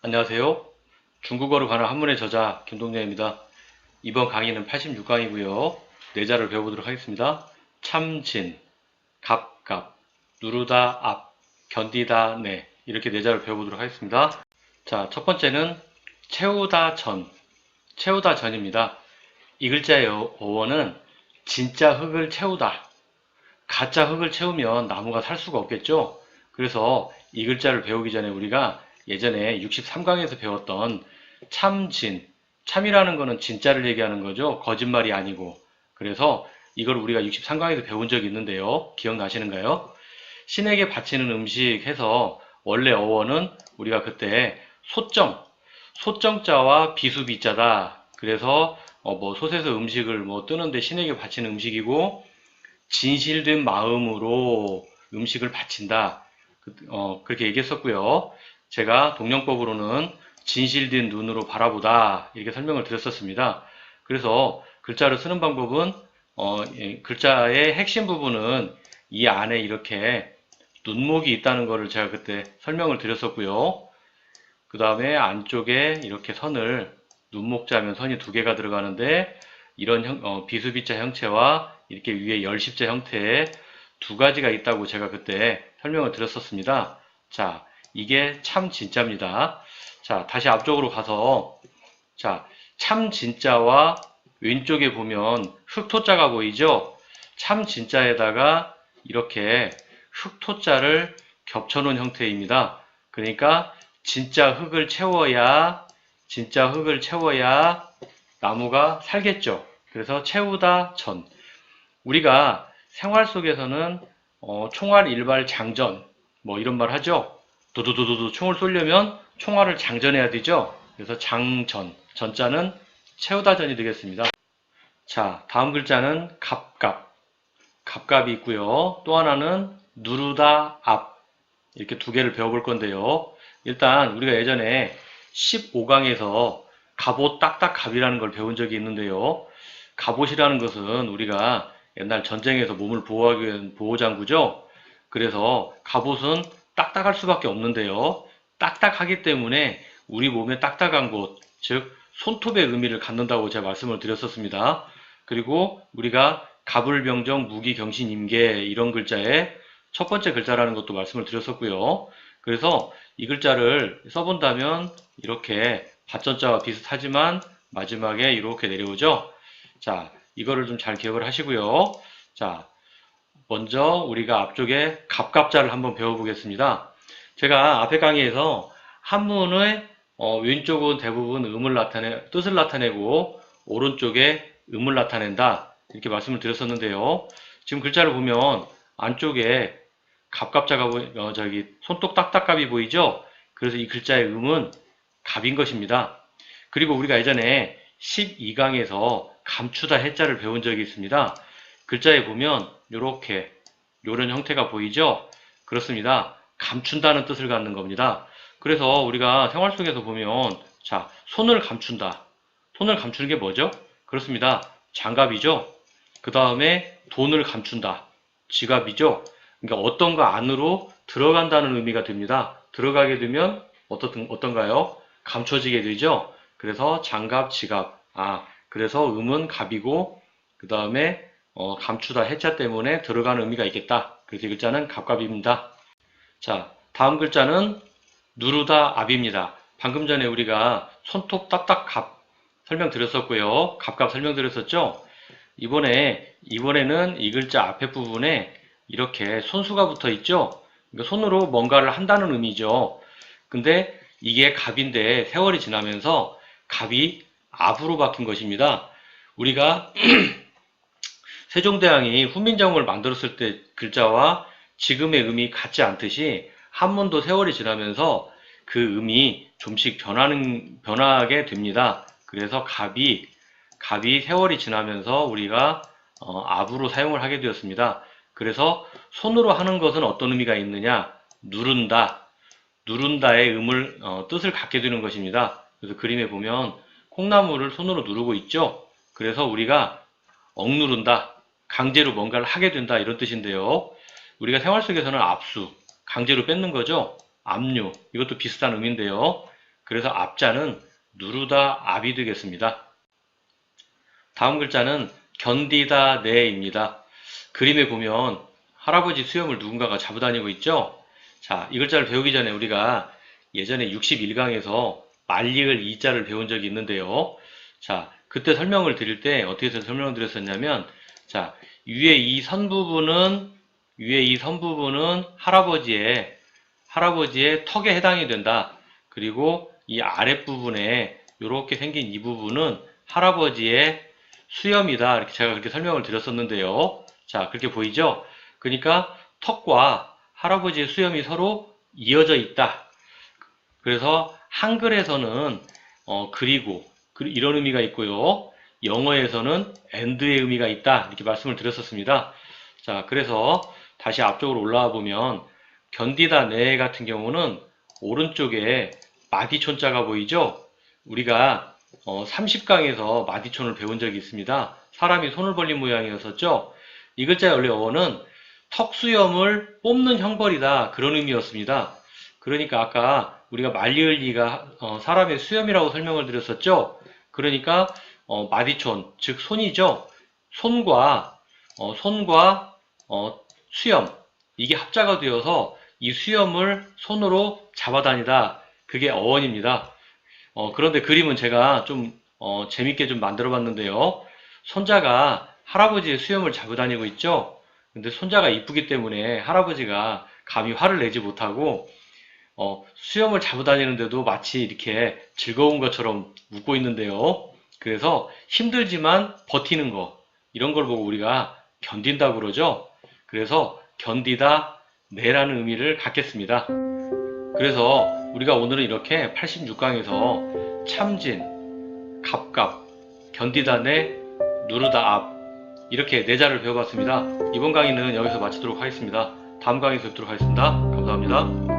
안녕하세요. 중국어로 가는 한문의 저자 김동렬입니다. 이번 강의는 86강이고요. 내자를 배워보도록 하겠습니다. 참진, 갑갑, 누르다 앞, 견디다 내 이렇게 내자를 배워보도록 하겠습니다. 자, 첫 번째는 채우다 전, 채우다 전입니다. 이 글자의 어원은 진짜 흙을 채우다, 가짜 흙을 채우면 나무가 살 수가 없겠죠. 그래서 이 글자를 배우기 전에 우리가 예전에 63강에서 배웠던 참진, 참이라는 거는 진짜를 얘기하는 거죠. 거짓말이 아니고. 그래서 이걸 우리가 63강에서 배운 적이 있는데요. 기억나시는가요? 신에게 바치는 음식 해서 원래 어원은 우리가 그때 소정, 소정자와 비수비자다. 그래서 뭐 솥에서 음식을 뭐 뜨는데 신에게 바치는 음식이고 진실된 마음으로 음식을 바친다. 그렇게 얘기했었고요. 제가 동령법으로는 진실된 눈으로 바라보다 이렇게 설명을 드렸었습니다. 그래서 글자를 쓰는 방법은 글자의 핵심 부분은 이 안에 이렇게 눈목이 있다는 것을 제가 그때 설명을 드렸었고요. 그 다음에 안쪽에 이렇게 선을 눈목자면 선이 두 개가 들어가는데 이런 비수비자 형체와 이렇게 위에 열십자 형태의 두 가지가 있다고 제가 그때 설명을 드렸었습니다. 자, 이게 참 진짜입니다. 자, 다시 앞쪽으로 가서 자, 참 진짜와 왼쪽에 보면 흑토자가 보이죠? 참 진짜에다가 이렇게 흑토자를 겹쳐놓은 형태입니다. 그러니까 진짜 흙을 채워야 나무가 살겠죠. 그래서 채우다 전. 우리가 생활 속에서는 총알 일발 장전 뭐 이런 말 하죠. 도도도도도 총을 쏘려면 총알을 장전해야 되죠. 그래서 장전, 전자는 채우다 전이 되겠습니다. 자, 다음 글자는 갑갑. 갑갑이 있고요. 또 하나는 누르다 앞. 이렇게 두 개를 배워볼 건데요. 일단 우리가 예전에 15강에서 갑옷 딱딱갑이라는 걸 배운 적이 있는데요. 갑옷이라는 것은 우리가 옛날 전쟁에서 몸을 보호하기 위한 보호장구죠. 그래서 갑옷은 딱딱할 수밖에 없는데요. 딱딱하기 때문에 우리 몸에 딱딱한 곳, 즉 손톱의 의미를 갖는다고 제가 말씀을 드렸었습니다. 그리고 우리가 갑을병정 무기경신임계 이런 글자에 첫 번째 글자라는 것도 말씀을 드렸었고요. 그래서 이 글자를 써본다면 이렇게 받전자와 비슷하지만 마지막에 이렇게 내려오죠. 자, 이거를 좀 잘 기억을 하시고요. 자, 먼저 우리가 앞쪽에 갑갑자를 한번 배워보겠습니다. 제가 앞에 강의에서 한문의 왼쪽은 대부분 뜻을 나타내고 오른쪽에 음을 나타낸다 이렇게 말씀을 드렸었는데요. 지금 글자를 보면 안쪽에 갑갑자가 손톱 딱딱갑이 보이죠? 그래서 이 글자의 음은 갑인 것입니다. 그리고 우리가 예전에 12강에서 감추다 해자를 배운 적이 있습니다. 글자에 보면 이렇게 요런 형태가 보이죠? 그렇습니다. 감춘다는 뜻을 갖는 겁니다. 그래서 우리가 생활 속에서 보면 자, 손을 감춘다. 손을 감추는 게 뭐죠? 그렇습니다. 장갑이죠. 그 다음에 돈을 감춘다. 지갑이죠. 그러니까 어떤 거 안으로 들어간다는 의미가 됩니다. 들어가게 되면 어떤가요? 감춰지게 되죠. 그래서 장갑, 지갑. 그래서 음은 갑이고 그 다음에 감추다 해자 때문에 들어가는 의미가 있겠다. 그래서 이 글자는 갑갑입니다. 자, 다음 글자는 누르다 압입니다. 방금 전에 우리가 손톱 딱딱갑 설명드렸었고요. 갑갑 설명드렸었죠. 이번에는 이 글자 앞에 부분에 이렇게 손수가 붙어 있죠. 그러니까 손으로 뭔가를 한다는 의미죠. 근데 이게 갑인데 세월이 지나면서 갑이 압으로 바뀐 것입니다. 우리가 세종대왕이 훈민정음을 만들었을 때 글자와 지금의 음이 같지 않듯이 한문도 세월이 지나면서 그 음이 좀씩 변하게 됩니다. 그래서 갑이 세월이 지나면서 우리가 압으로 사용을 하게 되었습니다. 그래서 손으로 하는 것은 어떤 의미가 있느냐? 누른다의 뜻을 갖게 되는 것입니다. 그래서 그림에 보면 콩나물을 손으로 누르고 있죠. 그래서 우리가 억누른다, 강제로 뭔가를 하게 된다 이런 뜻인데요. 우리가 생활 속에서는 압수, 강제로 뺏는 거죠. 압류, 이것도 비슷한 의미인데요. 그래서 앞자는 누르다 압이 되겠습니다. 다음 글자는 견디다 내입니다. 그림에 보면 할아버지 수염을 누군가가 잡고 다니고 있죠? 자, 이 글자를 배우기 전에 우리가 예전에 61강에서 말리을 이자를 배운 적이 있는데요. 자, 그때 설명을 드릴 때 어떻게 설명을 드렸었냐면, 자, 위에 이 선 부분은 할아버지의 턱에 해당이 된다. 그리고 이 아랫부분에 이렇게 생긴 이 부분은 할아버지의 수염이다. 이렇게 제가 그렇게 설명을 드렸었는데요. 자, 그렇게 보이죠? 그러니까 턱과 할아버지의 수염이 서로 이어져 있다. 그래서 한글에서는 그리고 이런 의미가 있고요. 영어에서는 and의 의미가 있다. 이렇게 말씀을 드렸었습니다. 자, 그래서 다시 앞쪽으로 올라와 보면 견디다 내 같은 경우는 오른쪽에 마디촌자가 보이죠? 우리가 30강에서 마디촌을 배운 적이 있습니다. 사람이 손을 벌린 모양이었었죠? 이 글자의 원래 어원은 턱수염을 뽑는 형벌이다. 그런 의미였습니다. 그러니까 아까 우리가 말리을리가 사람의 수염이라고 설명을 드렸었죠? 그러니까 마디촌, 즉 손이죠? 손과 수염, 이게 합자가 되어서 이 수염을 손으로 잡아다니다. 그게 어원입니다. 그런데 그림은 제가 좀 재밌게 좀 만들어 봤는데요. 손자가 할아버지의 수염을 잡고 다니고 있죠. 근데 손자가 이쁘기 때문에 할아버지가 감히 화를 내지 못하고 수염을 잡고 다니는데도 마치 이렇게 즐거운 것처럼 웃고 있는데요. 그래서 힘들지만 버티는 거, 이런 걸 보고 우리가 견딘다고 그러죠. 그래서 견디다 내라는 의미를 갖겠습니다. 그래서 우리가 오늘은 이렇게 86강에서 참진, 갑갑, 견디다 내, 누르다 앞, 이렇게 네 자를 배워봤습니다. 이번 강의는 여기서 마치도록 하겠습니다. 다음 강의에서 뵙도록 하겠습니다. 감사합니다.